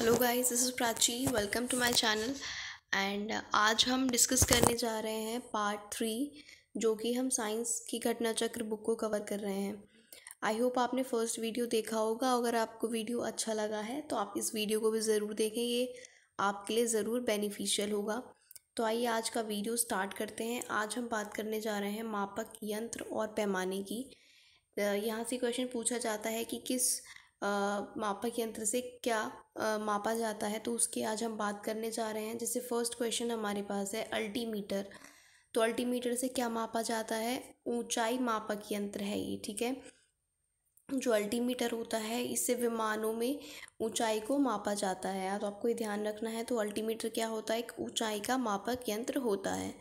Hello guys, this is Prachi. Welcome to my channel. And आज हम discuss करने जा रहे हैं पार्ट 3, जो कि हम साइंस की घटना चक्र बुक को कवर कर रहे हैं। आई होप आपने फर्स्ट वीडियो देखा होगा। अगर आपको वीडियो अच्छा लगा है तो आप इस वीडियो को भी ज़रूर देखें, ये आपके लिए ज़रूर बेनिफिशियल होगा। तो आइए आज का वीडियो स्टार्ट करते हैं। आज हम बात करने जा रहे हैं मापक यंत्र और पैमाने की। यहाँ से क्वेश्चन पूछा जाता है कि किस मापक यंत्र से क्या मापा जाता है, तो उसकी आज हम बात करने जा रहे हैं। जैसे फर्स्ट क्वेश्चन हमारे पास है अल्टीमीटर। तो अल्टीमीटर से क्या मापा जाता है? ऊंचाई मापक यंत्र है ये, ठीक है। जो अल्टीमीटर होता है, इससे विमानों में ऊंचाई को मापा जाता है। तो आपको ये ध्यान रखना है। तो अल्टीमीटर क्या होता है? एक ऊंचाई का मापक यंत्र होता है।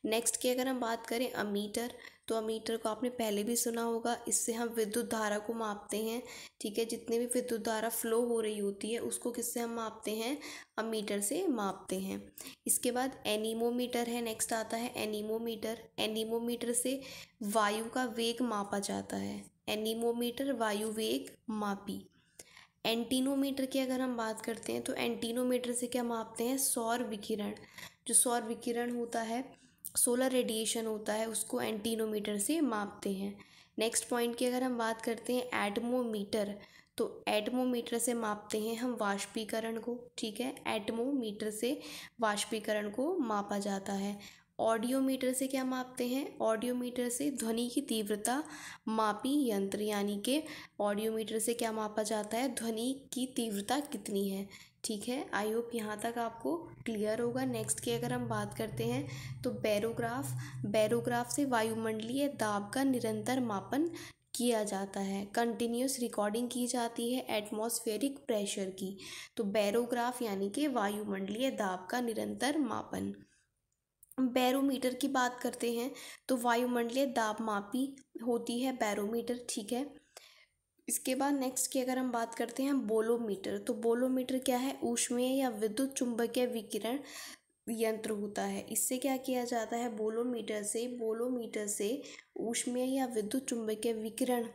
नेक्स्ट की अगर हम बात करें अमीटर, तो अमीटर को आपने पहले भी सुना होगा। इससे हम विद्युत धारा को मापते हैं, ठीक है। जितने भी विद्युत धारा फ्लो हो रही होती है उसको किससे हम मापते हैं? अमीटर से मापते हैं। इसके बाद एनीमोमीटर है। नेक्स्ट आता है एनीमोमीटर। एनीमोमीटर से वायु का वेग मापा जाता है। एनीमोमीटर वायु वेग मापी। एंटीनोमीटर की अगर हम बात करते हैं तो एंटीनोमीटर से क्या मापते हैं? सौर विकिरण। जो सौर विकिरण होता है, सोलर रेडिएशन होता है, उसको एंटीनोमीटर से मापते हैं। नेक्स्ट पॉइंट की अगर हम बात करते हैं एटमोमीटर, तो एटमोमीटर से मापते हैं हम वाष्पीकरण को, ठीक है। एटमोमीटर से वाष्पीकरण को मापा जाता है। ऑडियोमीटर से क्या मापते हैं? ऑडियोमीटर से ध्वनि की तीव्रता मापी यंत्र, यानी कि ऑडियोमीटर से क्या मापा जाता है? ध्वनि की तीव्रता कितनी है, ठीक है। आई होप यहाँ तक आपको क्लियर होगा। नेक्स्ट की अगर हम बात करते हैं तो बैरोग्राफ। बैरोग्राफ से वायुमंडलीय दाब का निरंतर मापन किया जाता है। कंटिन्यूस रिकॉर्डिंग की जाती है एटमॉस्फेरिक प्रेशर की। तो बैरोग्राफ यानी कि वायुमंडलीय दाब का निरंतर मापन। बैरोमीटर की बात करते हैं तो वायुमंडलीय दाब मापी होती है बैरोमीटर, ठीक है। इसके बाद नेक्स्ट की अगर हम बात करते हैं बोलोमीटर, तो बोलोमीटर क्या है? ऊष्मीय या विद्युत चुंबकीय विकिरण यंत्र होता है। इससे क्या किया जाता है? बोलोमीटर से ऊष्मीय या विद्युत चुंबकीय विकिरण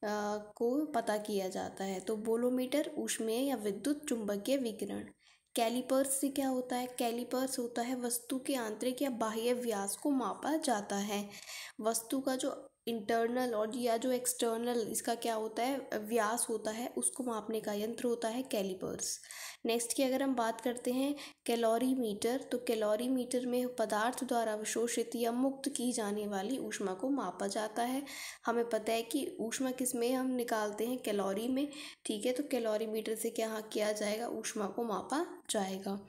को पता किया जाता है। तो बोलोमीटर ऊष्मीय या विद्युत चुंबकीय विकिरण। कैलिपर्स से क्या होता है? कैलिपर्स होता है वस्तु के आंतरिक या बाह्य व्यास को मापा जाता है। वस्तु का जो इंटरनल और या जो एक्सटर्नल इसका क्या होता है? व्यास होता है, उसको मापने का यंत्र होता है कैलिपर्स। नेक्स्ट की अगर हम बात करते हैं कैलोरीमीटर, तो कैलोरीमीटर में पदार्थ द्वारा अवशोषित या मुक्त की जाने वाली ऊष्मा को मापा जाता है। हमें पता है कि ऊष्मा किस में हम निकालते हैं? कैलोरी में, ठीक है। तो कैलोरीमीटर से क्या किया जाएगा? ऊष्मा को मापा जाएगा।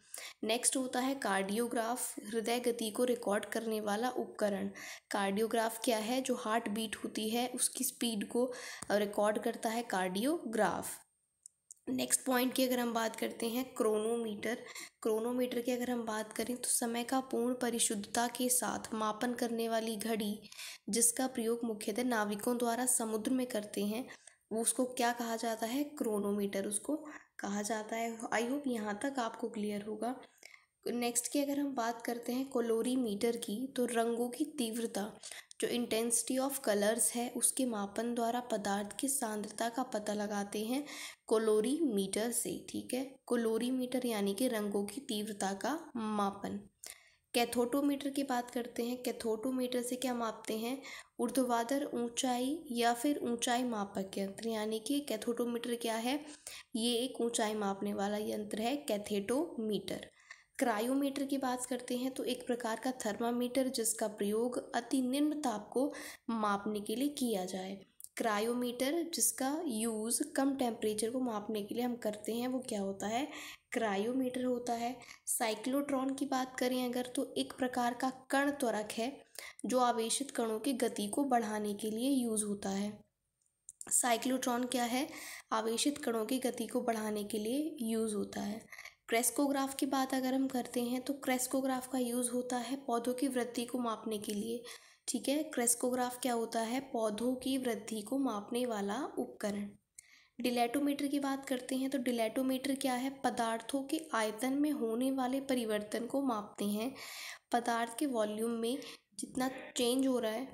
नेक्स्ट होता है कार्डियोग्राफ। हृदय गति को रिकॉर्ड करने वाला उपकरण। कार्डियोग्राफ क्या है? जो हार्ट बीट होती है उसकी स्पीड को रिकॉर्ड करता है कार्डियोग्राफ। नेक्स्ट पॉइंट की अगर हम बात करते हैं क्रोनोमीटर। क्रोनोमीटर की अगर हम बात करें तो समय का पूर्ण परिशुद्धता के साथ मापन करने वाली घड़ी, जिसका प्रयोग मुख्यतः नाविकों द्वारा समुद्र में करते हैं, वो उसको क्या कहा जाता है? क्रोनोमीटर उसको कहा जाता है। आई होप यहाँ तक आपको क्लियर होगा। नेक्स्ट की अगर हम बात करते हैं कोलोरीमीटर की, तो रंगों की तीव्रता, जो इंटेंसिटी ऑफ कलर्स है, उसके मापन द्वारा पदार्थ की सांद्रता का पता लगाते हैं कोलोरीमीटर से, ठीक है। कोलोरीमीटर यानी कि रंगों की तीव्रता का मापन। कैथोटोमीटर की बात करते हैं। कैथोटोमीटर से क्या मापते हैं? ऊर्ध्वाधर ऊंचाई या फिर ऊंचाई मापक यंत्र, यानी कि कैथोटोमीटर क्या है? ये एक ऊंचाई मापने वाला यंत्र है, कैथोटोमीटर। क्रायोमीटर की बात करते हैं तो एक प्रकार का थर्मामीटर जिसका प्रयोग अति निम्न ताप को मापने के लिए किया जाए। क्रायोमीटर जिसका यूज़ कम टेम्परेचर को मापने के लिए हम करते हैं, वो क्या होता है? क्रायोमीटर होता है। साइक्लोट्रॉन की बात करें अगर, तो एक प्रकार का कण त्वरक है जो आवेशित कणों की गति को बढ़ाने के लिए यूज़ होता है। साइक्लोट्रॉन क्या है? आवेशित कणों की गति को बढ़ाने के लिए यूज़ होता है। क्रेस्कोग्राफ की बात अगर हम करते हैं तो क्रेस्कोग्राफ का यूज़ होता है पौधों की वृद्धि को मापने के लिए, ठीक है। क्रेस्कोग्राफ क्या होता है? पौधों की वृद्धि को मापने वाला उपकरण। डिलेटोमीटर की बात करते हैं तो डिलेटोमीटर क्या है? पदार्थों के आयतन में होने वाले परिवर्तन को मापते हैं। पदार्थ के वॉल्यूम में जितना चेंज हो रहा है,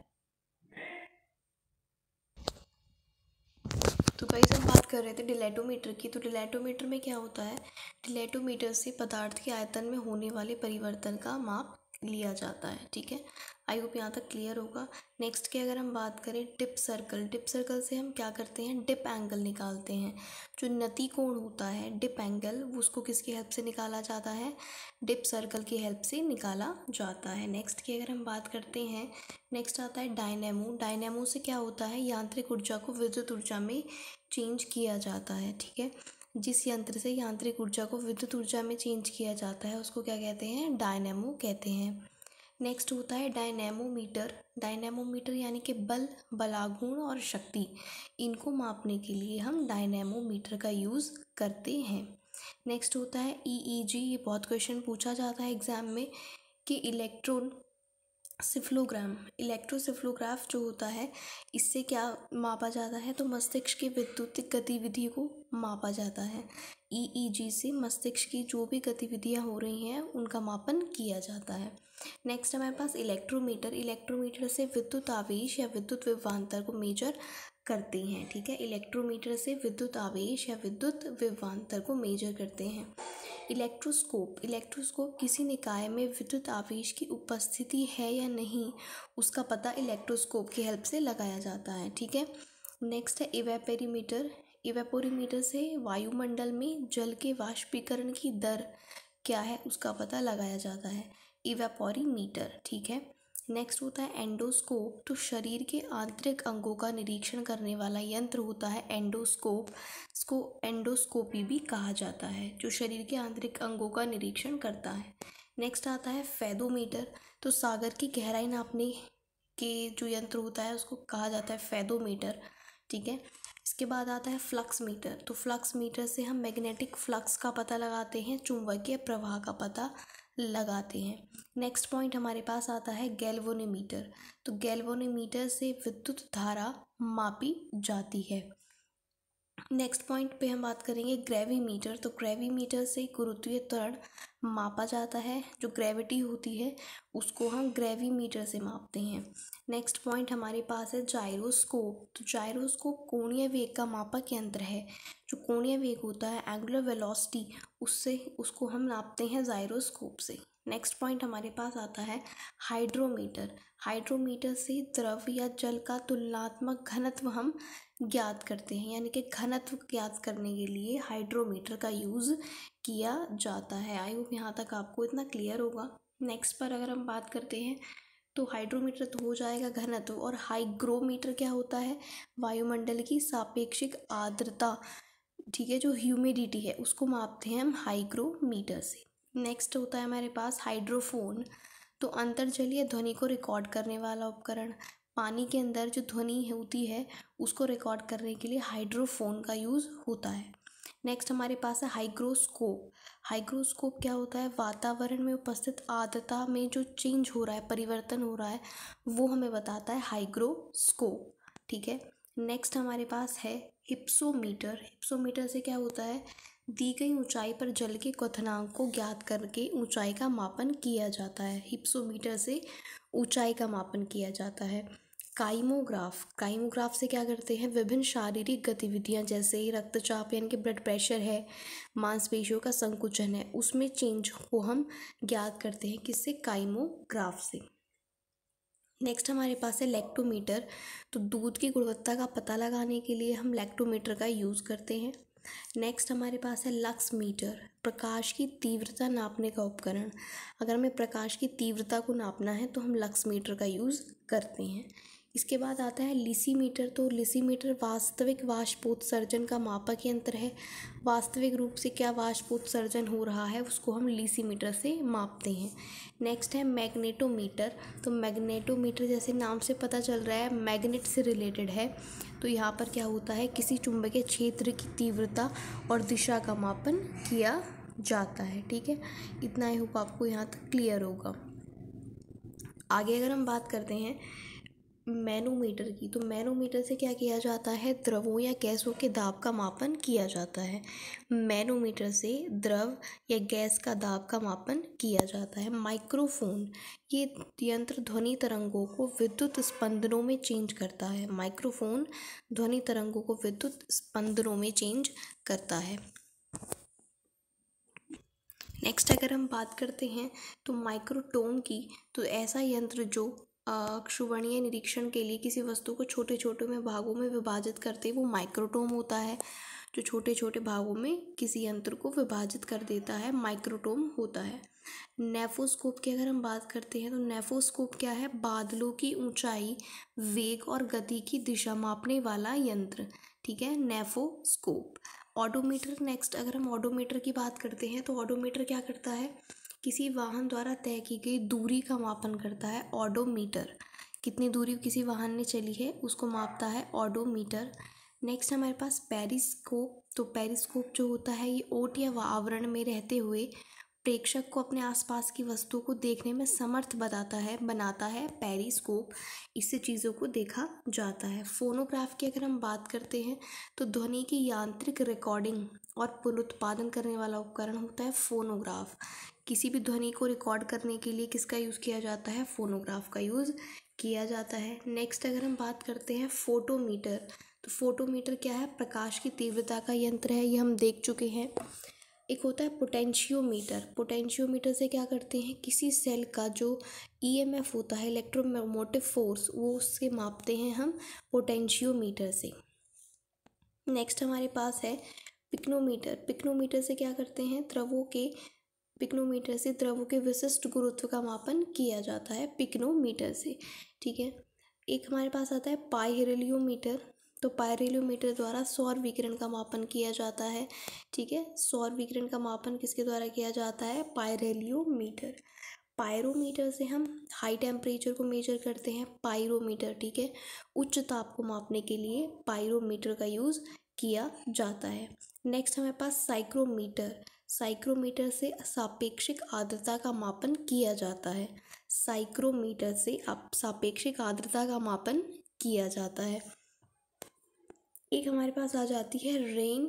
तो गाइस हम बात कर रहे थे डिलेटोमीटर की। तो डिलेटोमीटर में क्या होता है, डिलेटोमीटर से पदार्थ के आयतन में होने वाले परिवर्तन का माप लिया जाता है। ठीक है, आई होप यहाँ तक क्लियर होगा। नेक्स्ट की अगर हम बात करें डिप सर्कल से हम क्या करते हैं, डिप एंगल निकालते हैं। जो नति कोण होता है डिप एंगल, वो उसको किसकी हेल्प से निकाला जाता है, डिप सर्कल की हेल्प से निकाला जाता है। नेक्स्ट की अगर हम बात करते हैं, नेक्स्ट आता है डायनेमो से क्या होता है, यांत्रिक ऊर्जा को विद्युत ऊर्जा में चेंज किया जाता है। ठीक है, जिस यंत्र से यांत्रिक ऊर्जा को विद्युत ऊर्जा में चेंज किया जाता है उसको क्या कहते हैं, डायनेमो कहते हैं। नेक्स्ट होता है डायनेमोमीटर यानी कि बल, बलागुण और शक्ति, इनको मापने के लिए हम डायनेमोमीटर का यूज़ करते हैं। नेक्स्ट होता है EEG, ये बहुत क्वेश्चन पूछा जाता है एग्जाम में कि इलेक्ट्रोसिफ्लोग्राफ जो होता है, इससे क्या मापा जाता है, तो मस्तिष्क की विद्युतिक गतिविधि को मापा जाता है। EEG से मस्तिष्क की जो भी गतिविधियाँ हो रही हैं उनका मापन किया जाता है। नेक्स्ट हमारे पास इलेक्ट्रोमीटर से विद्युत आवेश या विद्युत विभवांतर को मेजर करते हैं। ठीक है, इलेक्ट्रोमीटर से विद्युत आवेश या विद्युत विभवांतर को मेजर करते हैं। इलेक्ट्रोस्कोप किसी निकाय में विद्युत आवेश की उपस्थिति है या नहीं, उसका पता इलेक्ट्रोस्कोप की हेल्प से लगाया जाता है। ठीक है, नेक्स्ट है इवेपोरीमीटर से वायुमंडल में जल के वाष्पीकरण की दर क्या है उसका पता लगाया जाता है, इवेपोरीमीटर। ठीक है, नेक्स्ट होता है एंडोस्कोप, तो शरीर के आंतरिक अंगों का निरीक्षण करने वाला यंत्र होता है एंडोस्कोप। इसको एंडोस्कोपी भी कहा जाता है, जो शरीर के आंतरिक अंगों का निरीक्षण करता है। नेक्स्ट आता है फेदोमीटर, तो सागर की गहराई नापने के जो यंत्र होता है उसको कहा जाता है फेदोमीटर। ठीक है, इसके बाद आता है फ्लक्स मीटर, तो फ्लक्स मीटर से हम मैग्नेटिक फ्लक्स का पता लगाते हैं, चुंबकीय प्रवाह का पता लगाते हैं। नेक्स्ट पॉइंट हमारे पास आता है गैल्वेनोमीटर, तो गैल्वेनोमीटर से विद्युत धारा मापी जाती है। नेक्स्ट पॉइंट पे हम बात करेंगे ग्रेविमीटर, तो ग्रेविमीटर से गुरुत्वीय त्वरण मापा जाता है, जो ग्रेविटी होती है उसको हम ग्रेविमीटर से मापते हैं। नेक्स्ट पॉइंट हमारे पास है जायरोस्कोप, तो जायरोस्कोप कोणीय वेग का मापक यंत्र है। जो कोणीय वेग होता है एंगुलर वेलोसिटी, उसको हम नापते हैं जायरोस्कोप से। नेक्स्ट पॉइंट हमारे पास आता है हाइड्रोमीटर से द्रव या जल का तुलनात्मक घनत्व हम ज्ञात करते हैं, यानी कि घनत्व ज्ञात करने के लिए हाइड्रोमीटर का यूज़ किया जाता है। आई होप यहाँ तक आपको इतना क्लियर होगा। नेक्स्ट पर अगर हम बात करते हैं, तो हाइड्रोमीटर तो हो जाएगा घनत्व, और हाइग्रोमीटर क्या होता है, वायुमंडल की सापेक्षिक आर्द्रता, ठीक है, जो ह्यूमिडिटी है उसको मापते हैं हम हाइग्रोमीटर से। नेक्स्ट होता है हमारे पास हाइड्रोफोन, तो अंतर्जलीय ध्वनि को रिकॉर्ड करने वाला उपकरण। पानी के अंदर जो ध्वनि होती है उसको रिकॉर्ड करने के लिए हाइड्रोफोन का यूज़ होता है। नेक्स्ट हमारे पास है हाइग्रोस्कोप क्या होता है, वातावरण में उपस्थित आर्द्रता में जो चेंज हो रहा है, परिवर्तन हो रहा है, वो हमें बताता है हाइग्रोस्कोप। ठीक है, नेक्स्ट हमारे पास है हिप्सोमीटर से क्या होता है, दी गई ऊंचाई पर जल के क्वथनांक को ज्ञात करके ऊंचाई का मापन किया जाता है। हिप्सोमीटर से ऊंचाई का मापन किया जाता है। काइमोग्राफ से क्या करते हैं, विभिन्न शारीरिक गतिविधियां जैसे रक्तचाप यानी कि ब्लड प्रेशर है, मांसपेशियों का संकुचन है, उसमें चेंज को हम ज्ञात करते हैं, किससे, काइमोग्राफ से। नेक्स्ट हमारे पास है लैक्टोमीटर, तो दूध की गुणवत्ता का पता लगाने के लिए हम लैक्टोमीटर का यूज़ करते हैं। नेक्स्ट हमारे पास है लक्स मीटर, प्रकाश की तीव्रता नापने का उपकरण। अगर हमें प्रकाश की तीव्रता को नापना है तो हम लक्स मीटर का यूज़ करते हैं। इसके बाद आता है लिसीमीटर, तो लिसीमीटर वास्तविक वाष्पोत्सर्जन का मापक यंत्र है। वास्तविक रूप से क्या वाष्पोत्सर्जन हो रहा है उसको हम लिसीमीटर से मापते हैं। नेक्स्ट है मैग्नेटोमीटर, तो मैग्नेटोमीटर जैसे नाम से पता चल रहा है मैग्नेट से रिलेटेड है, तो यहाँ पर क्या होता है, किसी चुंबकीय क्षेत्र की तीव्रता और दिशा का मापन किया जाता है। ठीक है, इतना आई होप आपको यहाँ तक क्लियर होगा। आगे अगर हम बात करते हैं मैनोमीटर की। तो मैनोमीटर से क्या किया जाता है, द्रवों या गैसों के दाब का मापन किया जाता है। मैनोमीटर से द्रव या गैस का दाब का मापन किया जाता है। माइक्रोफोन, ये यंत्र ध्वनि तरंगों को विद्युत स्पंदनों में चेंज करता है। माइक्रोफोन ध्वनि तरंगों को विद्युत स्पंदनों में चेंज करता है। नेक्स्ट अगर हम बात करते हैं तो माइक्रोटोम की, तो ऐसा यंत्र जो अक्षुवणीय निरीक्षण के लिए किसी वस्तु को छोटे छोटे में भागों में विभाजित करते, वो माइक्रोटोम होता है। जो छोटे छोटे भागों में किसी यंत्र को विभाजित कर देता है, माइक्रोटोम होता है। नेफोस्कोप की अगर हम बात करते हैं तो नेफोस्कोप क्या है, बादलों की ऊंचाई, वेग और गति की दिशा मापने वाला यंत्र, ठीक है, नेफोस्कोप। ऑडोमीटर, नेक्स्ट अगर हम ऑडोमीटर की बात करते हैं तो ऑडोमीटर क्या करता है, किसी वाहन द्वारा तय की गई दूरी का मापन करता है। ऑडोमीटर कितनी दूरी किसी वाहन ने चली है उसको मापता है ऑडोमीटर। नेक्स्ट हमारे पास पेरिस्कोप। तो पेरिस्कोप जो होता है ये ओट या आवरण में रहते हुए प्रेक्षक को अपने आसपास की वस्तुओं को देखने में समर्थ बनाता है पेरिस्कोप। इससे चीज़ों को देखा जाता है। फोनोग्राफ की अगर हम बात करते हैं तो ध्वनि की यांत्रिक रिकॉर्डिंग और पुनरुत्पादन करने वाला उपकरण होता है फोनोग्राफ। किसी भी ध्वनि को रिकॉर्ड करने के लिए किसका यूज़ किया जाता है, फोनोग्राफ का यूज़ किया जाता है। नेक्स्ट अगर हम बात करते हैं फोटोमीटर, तो फोटोमीटर क्या है, प्रकाश की तीव्रता का यंत्र है, ये हम देख चुके हैं। एक होता है पोटेंशियोमीटर। पोटेंशियोमीटर से क्या करते हैं, किसी सेल का जो ईएमएफ होता है, इलेक्ट्रोमोटिव फोर्स, वो उससे मापते हैं हम पोटेंशियोमीटर से। नेक्स्ट हमारे पास है पिक्नोमीटर। पिक्नोमीटर से क्या करते हैं, पिक्नोमीटर से द्रवों के विशिष्ट गुरुत्व का मापन किया जाता है पिक्नोमीटर से, ठीक है। एक हमारे पास आता है पाइरेलियोमीटर। तो पाइरेलियोमीटर द्वारा सौर विकिरण का मापन किया जाता है, ठीक है। सौर विकिरण का मापन किसके द्वारा किया जाता है, पाइरेलियोमीटर। पायरोमीटर से हम हाई टेम्परेचर को मेजर करते हैं, पायरोमीटर, ठीक है। उच्च ताप को मापने के लिए पायरोमीटर का यूज़ किया जाता है। नेक्स्ट हमारे पास साइक्रोमीटर। साइक्रोमीटर से सापेक्षिक आर्द्रता का मापन किया जाता है। साइक्रोमीटर से सापेक्षिक आर्द्रता का मापन किया जाता है। एक हमारे पास आ जाती है रेन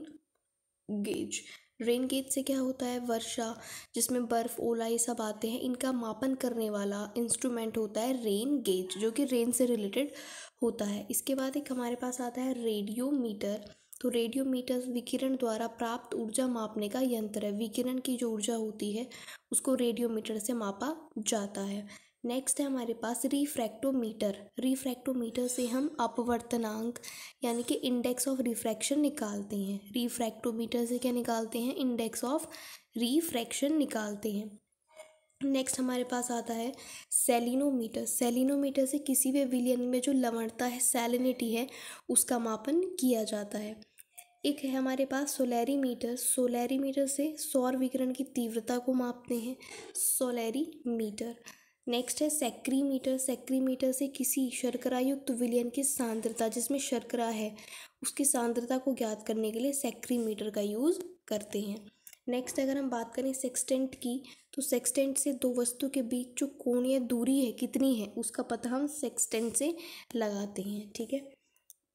गेज। रेन गेज से क्या होता है, वर्षा जिसमें बर्फ़, ओला ये सब आते हैं, इनका मापन करने वाला इंस्ट्रूमेंट होता है रेन गेज, जो कि रेन से रिलेटेड होता है। इसके बाद एक हमारे पास आता है रेडियोमीटर। तो रेडियोमीटर विकिरण द्वारा प्राप्त ऊर्जा मापने का यंत्र है। विकिरण की जो ऊर्जा होती है उसको रेडियोमीटर से मापा जाता है। नेक्स्ट है हमारे पास रिफ्रैक्टोमीटर। रिफ्रैक्टोमीटर से हम अपवर्तनांक यानी कि इंडेक्स ऑफ रिफ्रैक्शन निकालते हैं। रिफ्रैक्टोमीटर से क्या निकालते हैं, इंडेक्स ऑफ रिफ्रैक्शन निकालते हैं। नेक्स्ट हमारे पास आता है सेलिनोमीटर। सेलिनोमीटर से किसी भी विलयन में जो लवणता है, सैलिनिटी है, उसका मापन किया जाता है। एक है हमारे पास सोलैरीमीटर। सोलैरीमीटर से सौर विकिरण की तीव्रता को मापते हैं, सोलैरीमीटर। नेक्स्ट है सेक्रीमीटर। सेक्रीमीटर से किसी शर्करा युक्त विलयन की सांद्रता, जिसमें शर्करा है, उसकी सांद्रता को ज्ञात करने के लिए सेक्रीमीटर का यूज़ करते हैं। नेक्स्ट अगर हम बात करें सेक्सटेंट की, तो सेक्सटेंट से दो वस्तु के बीच जो कोणीय दूरी है कितनी है, उसका पता हम सेक्सटेंट से लगाते हैं, ठीक है।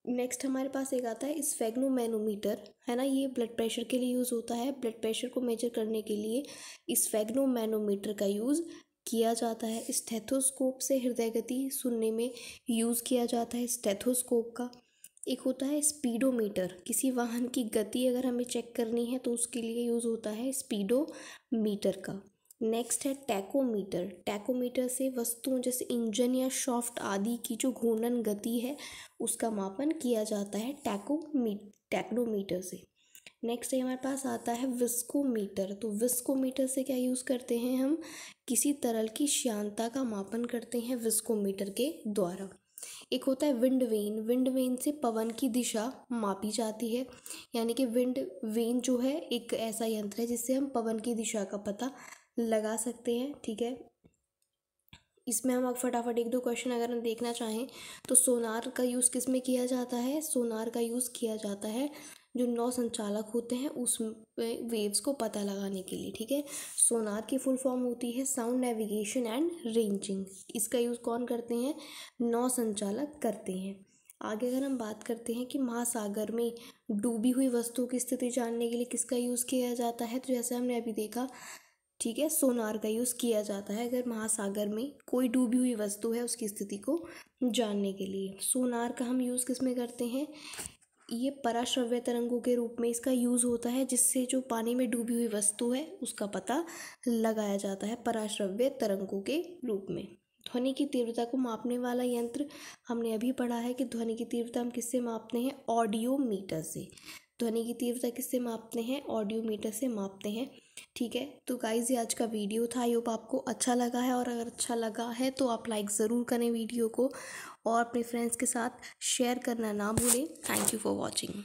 नेक्स्ट हमारे पास एक आता है स्फेग्नोमैनोमीटर, है ना, ये ब्लड प्रेशर के लिए यूज़ होता है। ब्लड प्रेशर को मेजर करने के लिए स्फेग्नोमैनोमीटर का यूज़ किया जाता है। स्टेथोस्कोप से हृदय गति सुनने में यूज़ किया जाता है स्टेथोस्कोप का। एक होता है स्पीडोमीटर। किसी वाहन की गति अगर हमें चेक करनी है तो उसके लिए यूज़ होता है स्पीडोमीटर का। नेक्स्ट है टैकोमीटर। टैकोमीटर से वस्तुओं जैसे इंजन या शाफ्ट आदि की जो घूर्णन गति है उसका मापन किया जाता है टैक्नोमीटर से। नेक्स्ट हमारे पास आता है विस्कोमीटर। तो विस्कोमीटर से क्या यूज़ करते हैं, हम किसी तरल की श्यानता का मापन करते हैं विस्कोमीटर के द्वारा। एक होता है विंड वेन। विंड वेन से पवन की दिशा मापी जाती है, यानी कि विंड वेन जो है एक ऐसा यंत्र है जिससे हम पवन की दिशा का पता लगा सकते हैं, ठीक है। इसमें हम अब फटाफट एक दो क्वेश्चन अगर हम देखना चाहें तो सोनार का यूज़ किस में किया जाता है, सोनार का यूज़ किया जाता है जो 9 संचालक होते हैं उस वेव्स को पता लगाने के लिए, ठीक है। सोनार की फुल फॉर्म होती है साउंड नेविगेशन एंड रेंजिंग। इसका यूज़ कौन करते हैं? 9 संचालक करते हैं। आगे अगर हम बात करते हैं कि महासागर में डूबी हुई वस्तुओं की स्थिति जानने के लिए किसका यूज़ किया जाता है, तो जैसे हमने अभी देखा, ठीक है, सोनार का यूज़ किया जाता है अगर महासागर में कोई डूबी हुई वस्तु है उसकी स्थिति को जानने के लिए। सोनार का हम यूज़ किस में करते हैं? ये पराश्रव्य तरंगों के रूप में इसका यूज़ होता है, जिससे जो पानी में डूबी हुई वस्तु है उसका पता लगाया जाता है पराश्रव्य तरंगों के रूप में। ध्वनि की तीव्रता को मापने वाला यंत्र हमने अभी पढ़ा है कि ध्वनि की तीव्रता हम किससे मापते हैं? ऑडियोमीटर से। ध्वनि की तीव्रता किससे मापते हैं? ऑडियोमीटर से मापते हैं, ठीक है। तो गाइज़, ये आज का वीडियो था। आई होप आपको अच्छा लगा है, और अगर अच्छा लगा है तो आप लाइक ज़रूर करें वीडियो को और अपने फ्रेंड्स के साथ शेयर करना ना भूलें। Thank you for watching.